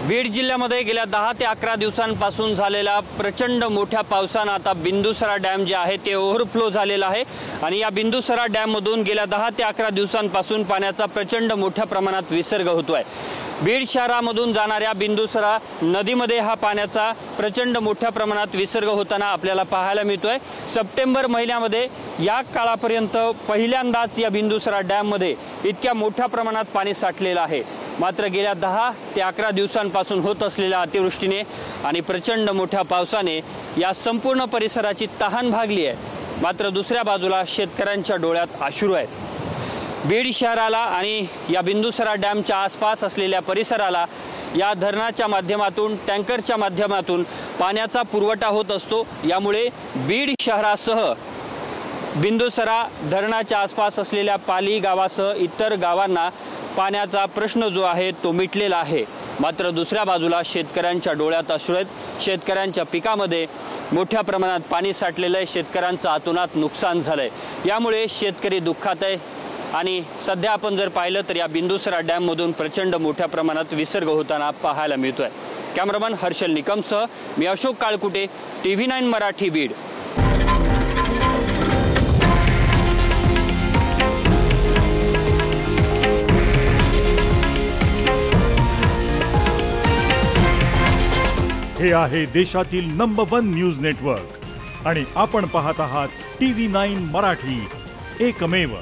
बीड जिल्ह्यामध्ये गेल्या 10 ते 11 दिवसांपासून झालेल्या प्रचंड मोठ्या पावसाने आता बिंदुसरा डॅम जे आहे ते ओव्हरफ्लो झालेला आहे आणि या बिंदुसरा डॅम मधून गेल्या 10 ते 11 दिवसांपासून पाण्याचा प्रचंड मोठ्या प्रमाणात विसर्ग होतोय। बीड शहरामधून जाणाऱ्या बिंदुसरा नदीमध्ये हा पाण्याचा प्रचंड मोठ्या प्रमाणात विसर्ग होताना आपल्याला पाहायला मिळतोय। सप्टेंबर महिन्यामध्ये या काळापर्यंत पहिल्यांदाच या बिंदुसरा डॅम मध्ये इतक्या मोठ्या प्रमाणात पाणी साठलेलं आहे। मात्र गेल्या 10 ते 11 दिवसांपासून होत असलेल्या अतिवृष्टीने आणि प्रचंड मोठ्या पावसाने या संपूर्ण परिसराची तहान भागली आहे। मात्र दुसऱ्या बाजूला शेतकऱ्यांच्या डोळ्यात अश्रू आहेत। बीड शहराला आणि या बिंदुसरा डॅमच्या आसपास असलेल्या परिसराला या धरणाच्या माध्यमातून टँकरच्या माध्यमातून पाण्याचा पुरवठा होत असतो। यामुळे बीड शहरासह बिंदुसरा धरणाच्या आसपास असलेल्या पाली गावासह इतर गावांना पाण्याचा प्रश्न जो आहे तो मिटलेला आहे। मात्र दुसऱ्या बाजूला शेतकऱ्यांच्या डोळ्यात अश्रू आहेत। शेतकऱ्यांच्या पिकामध्ये मोठ्या प्रमाणात पाणी साठलेलं आहे। शेतकऱ्यांचं अतोनात नुकसान झालंय। यामुळे शेतकरी दुःखात आहे आणि सध्या आपण जर पाहिलं तर या बिंदुसरा डॅम मधून प्रचंड मोठ्या प्रमाणात विसर्ग होताना पाहायला मिळतोय। कॅमेरामन हर्षल निकमसह मी अशोक काळकुटे, TV9 मराठी, बीड। हे आहे देशातील नंबर 1 न्यूज नेटवर्क आणि आपण पाहत आहात TV9 मराठी, एकमेव।